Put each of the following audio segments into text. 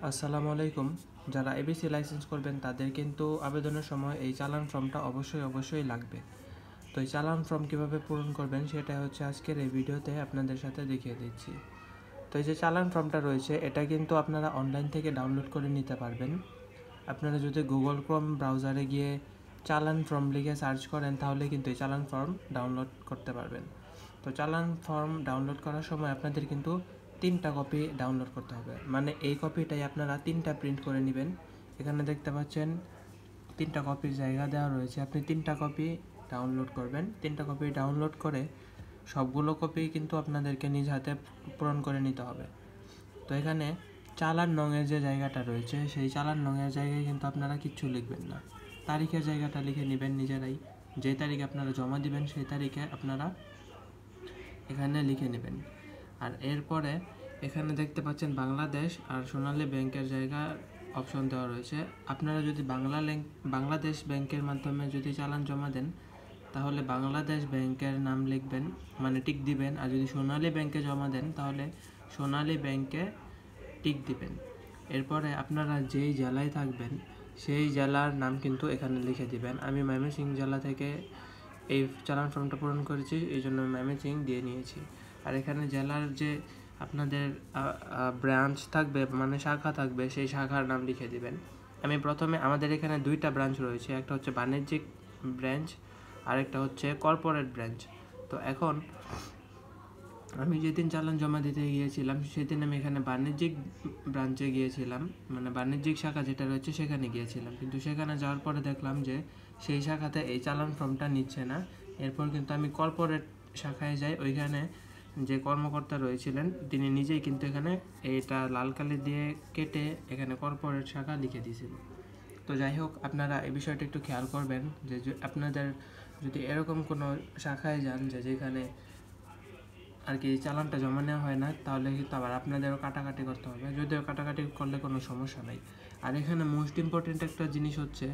আসসালামু আলাইকুম। যারা এবিসি লাইসেন্স করবেন তাদের কিন্তু আবেদনের সময় এই চালান ফর্মটা অবশ্যই লাগবে। তো এই চালান ফর্ম কীভাবে পূরণ করবেন সেটা হচ্ছে আজকের এই ভিডিওতে আপনাদের সাথে দেখিয়ে দিচ্ছি। তো এই যে চালান ফর্মটা রয়েছে এটা কিন্তু আপনারা অনলাইন থেকে ডাউনলোড করে নিতে পারবেন। আপনারা যদি গুগল ক্রোম ব্রাউজারে গিয়ে চালান ফর্ম লিখে সার্চ করেন তাহলে কিন্তু এই চালান ফর্ম ডাউনলোড করতে পারবেন। তো চালান ফর্ম ডাউনলোড করার সময় আপনাদের কিন্তু 3টা কপি ডাউনলোড করতে হবে, মানে এই কপিটাই আপনারা 3টা প্রিন্ট করে নেবেন। এখানে দেখতে পাচ্ছেন 3টা কপির জায়গা দেওয়া রয়েছে, আপনি 3টা কপি ডাউনলোড করবেন। 3টা কপি ডাউনলোড করে সবগুলো কপি কিন্তু আপনাদেরকে নিজ হাতে পূরণ করে নিতে হবে। তো এখানে চালান নংয়ের যে জায়গাটা রয়েছে সেই চালান নংয়ের জায়গায় কিন্তু আপনারা কিচ্ছু লিখবেন না, তারিখের জায়গাটা লিখে নেবেন নিজেরাই। যে তারিখে আপনারা জমা দিবেন সেই তারিখে আপনারা এখানে লিখে নেবেন। আর এরপরে এখানে দেখতে পাচ্ছেন বাংলাদেশ আর সোনালী ব্যাংকের জায়গা অপশন দেওয়া রয়েছে। আপনারা যদি বাংলাদেশ ব্যাংকের মাধ্যমে যদি চালান জমা দেন তাহলে বাংলাদেশ ব্যাংকের নাম লিখবেন, মানে টিক দিবেন। আর যদি সোনালী ব্যাংকে জমা দেন তাহলে সোনালী ব্যাংকে টিক দিবেন। এরপরে আপনারা যেই জেলায় থাকবেন সেই জেলার নাম কিন্তু এখানে লিখে দিবেন। আমি ময়মনসিংহ জেলা থেকে এই চালান ফর্মটা পূরণ করেছি, এই জন্য ময়মনসিংহ দিয়ে নিয়েছি। আর এখানে জেলার যে আপনাদের ব্রাঞ্চ থাকবে, মানে শাখা থাকবে, সেই শাখার নাম লিখে দিবেন। আমি প্রথমে আমাদের এখানে 2টা ব্রাঞ্চ রয়েছে, একটা হচ্ছে বাণিজ্যিক ব্রাঞ্চ আর একটা হচ্ছে কর্পোরেট ব্রাঞ্চ। তো এখন আমি যেদিন চালান জমা দিতে গিয়েছিলাম সেদিন আমি এখানে বাণিজ্যিক ব্রাঞ্চে গিয়েছিলাম, মানে বাণিজ্যিক শাখা যেটা রয়েছে সেখানে গিয়েছিলাম, কিন্তু সেখানে যাওয়ার পরে দেখলাম যে সেই শাখাতে এই চালান ফর্মটা নিচ্ছে না। এরপর কিন্তু আমি কর্পোরেট শাখায় যাই, ওইখানে যে কর্মকর্তা রয়েছিলেন তিনি নিজেই কিন্তু এখানে এটা লাল কালি দিয়ে কেটে এখানে কর্পোরেট শাখা লিখে দিয়েছিল। তো যাই হোক, আপনারা এই বিষয়টা একটু খেয়াল করবেন যে আপনাদের যদি এরকম কোনো শাখায় যান যেখানে আর কি চালানটা জমা নেওয়া হয় না, তাহলে কিন্তু আবার আপনাদেরও কাটাকাটি করতে হবে, যদিও কাটাকাটি করলে কোনো সমস্যা নাই। আর এখানে মোস্ট ইম্পর্টেন্ট একটা জিনিস হচ্ছে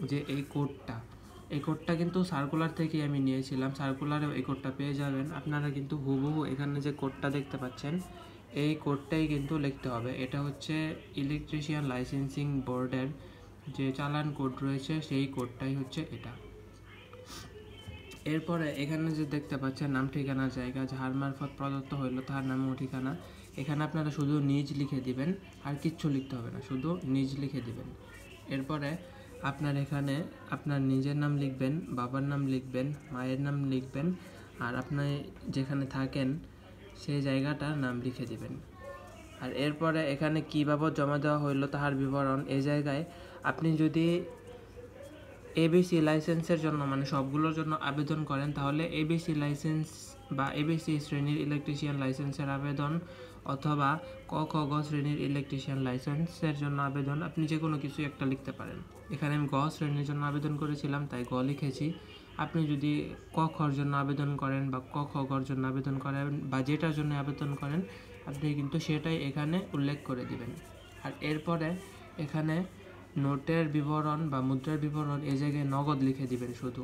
যে এই কোডটা কিন্তু সার্কুলার থেকে আমি নিয়েছিলাম, সার্কুলারেও এই কোডটা পেয়ে যাবেন। আপনারা কিন্তু হুবহু এখানে যে কোডটা দেখতে পাচ্ছেন এই কোডটাই কিন্তু লিখতে হবে। এটা হচ্ছে ইলেকট্রিশিয়ান লাইসেন্সিং বোর্ডের যে চালান কোড রয়েছে সেই কোডটাই হচ্ছে এটা। এরপরে এখানে যে দেখতে পাচ্ছেন নাম ঠিকানার জায়গা, যাহার মারফত প্রদত্ত হইল তাহার নাম ও ঠিকানা, এখানে আপনারা শুধু নিজ লিখে দিবেন, আর কিচ্ছু লিখতে হবে না, শুধু নিজ লিখে দিবেন। এরপরে আপনার এখানে আপনার নিজের নাম লিখবেন, বাবার নাম লিখবেন, মায়ের নাম লিখবেন, আর আপনি যেখানে থাকেন সেই জায়গাটার নাম লিখে দিবেন। আর এরপরে এখানে কী বাবদ জমা দেওয়া হইলো তাহার বিবরণ, এই জায়গায় আপনি যদি এবিসি লাইসেন্সের জন্য মানে সবগুলোর জন্য আবেদন করেন তাহলে এবিসি লাইসেন্স বা এবিসি শ্রেণীর ইলেকট্রিশিয়ান লাইসেন্সের আবেদন অথবা ক খ গ শ্রেণীর ইলেকট্রিশিয়ান লাইসেন্সের জন্য আবেদন, আপনি যে কোনো কিছু একটা লিখতে পারেন। এখানে আমি গ শ্রেণীর জন্য আবেদন করেছিলাম তাই গ লিখেছি। আপনি যদি ক খর জন্য আবেদন করেন বা ক খ গর জন্য আবেদন করেন বা যেটার জন্য আবেদন করেন আপনি কিন্তু সেটাই এখানে উল্লেখ করে দিবেন। আর এরপরে এখানে নোটের বিবরণ বা মুদ্রার বিবরণ এই জায়গায় নগদ লিখে দিবেন শুধু।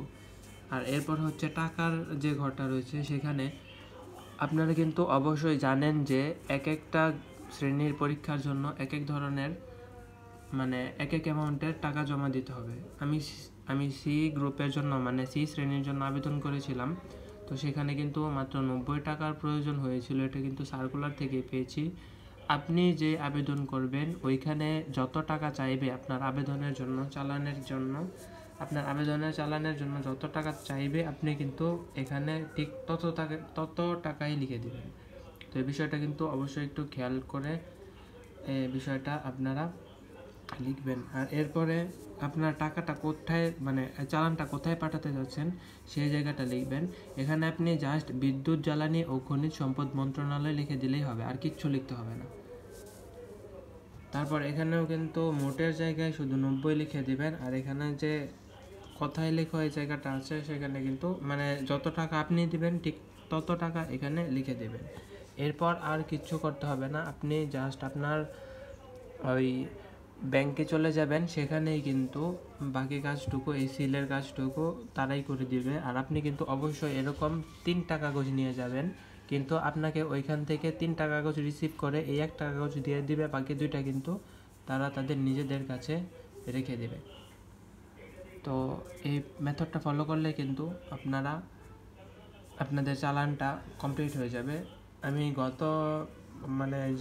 আর এরপর হচ্ছে টাকার যে ঘরটা রয়েছে সেখানে আপনারা কিন্তু অবশ্যই জানেন যে এক একটা শ্রেণীর পরীক্ষার জন্য এক এক ধরনের মানে এক এক অ্যামাউন্টের টাকা জমা দিতে হবে। আমি সি গ্রুপের জন্য মানে সি শ্রেণীর জন্য আবেদন করেছিলাম, তো সেখানে কিন্তু মাত্র 90 টাকার প্রয়োজন হয়েছিল, এটা কিন্তু সার্কুলার থেকে পেয়েছি। আপনি যে আবেদন করবেন ওইখানে যত টাকা চাইবে আপনার আবেদনের জন্য চালানের জন্য, আপনার আবেদনের চালানের জন্য যত টাকা চাইবে আপনি কিন্তু এখানে ঠিক তত টাকাই লিখে দিবেন। তো এই বিষয়টা কিন্তু অবশ্যই একটু খেয়াল করে বিষয়টা আপনারা লিখবেন। আর এরপরে আপনার টাকাটা কোথায় মানে চালানটা কোথায় পাঠাতে যাচ্ছেন সেই জায়গাটা লিখবেন। এখানে আপনি জাস্ট বিদ্যুৎ জ্বালানি ও খনিজ সম্পদ মন্ত্রণালয় লিখে দিলেই হবে, আর কিচ্ছু লিখতে হবে না। তারপর এখানেও কিন্তু মোটের জায়গায় শুধু 90 লিখে দিবেন। আর এখানে যে কোথায় লেখা এই জায়গাটা আছে সেখানে কিন্তু মানে যত টাকা আপনি দিবেন ঠিক তত টাকা এখানে লিখে দেবেন। এরপর আর কিচ্ছু করতে হবে না, আপনি জাস্ট আপনার ওই ব্যাংকে চলে যাবেন, সেখানেই কিন্তু বাকি কাজটুকু এই সিলের কাজটুকু তারাই করে দিবে। আর আপনি কিন্তু অবশ্যই এরকম 3টা কাগজ নিয়ে যাবেন, কিন্তু আপনাকে ওইখান থেকে 3টা কাগজ রিসিভ করে এই একটা কাগজ দিয়ে দিবে, বাকি 2টা কিন্তু তারা তাদের নিজেদের কাছে রেখে দেবে। তো এই মেথডটা ফলো করলে কিন্তু আপনাদের চালানটা কমপ্লিট হয়ে যাবে। আমি গত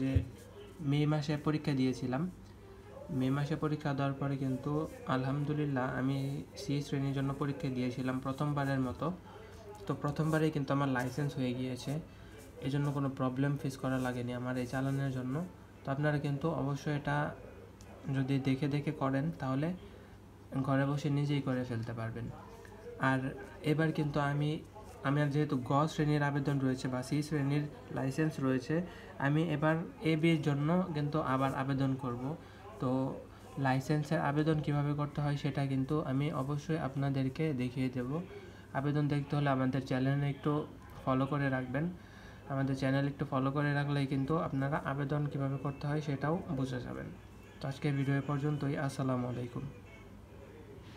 যে মে মাসে পরীক্ষা দিয়েছিলাম, মে মাসে পরীক্ষা দেওয়ার পরে কিন্তু আলহামদুলিল্লাহ আমি সি শ্রেণীর জন্য পরীক্ষা দিয়েছিলাম প্রথমবারের মতো। তো প্রথমবারেই কিন্তু আমার লাইসেন্স হয়ে গিয়েছে, এই জন্য কোনো প্রবলেম ফেস করা লাগেনি আমার এই চালানের জন্য। তো আপনারা কিন্তু অবশ্যই এটা যদি দেখে দেখে করেন তাহলে ঘরে বসে নিজেই করে ফেলতে পারবেন। আর এবার কিন্তু আমার যেহেতু গ শ্রেণীর আবেদন রয়েছে বা সি শ্রেণীর লাইসেন্স রয়েছে, আমি এবার এ বির জন্য কিন্তু আবার আবেদন করব। তো লাইসেন্সের আবেদন কিভাবে করতে হয় সেটা কিন্তু আমি অবশ্যই আপনাদেরকে দেখিয়ে দেব। আবেদন দেখতে হলে আমাদের চ্যানেলে একটু ফলো করে রাখবেন। আমাদের চ্যানেল একটু ফলো করে রাখলেই কিন্তু আপনারা আবেদন কিভাবে করতে হয় সেটাও বুঝে যাবেন। তো আজকের ভিডিও পর্যন্তই। আসসালামু আলাইকুম।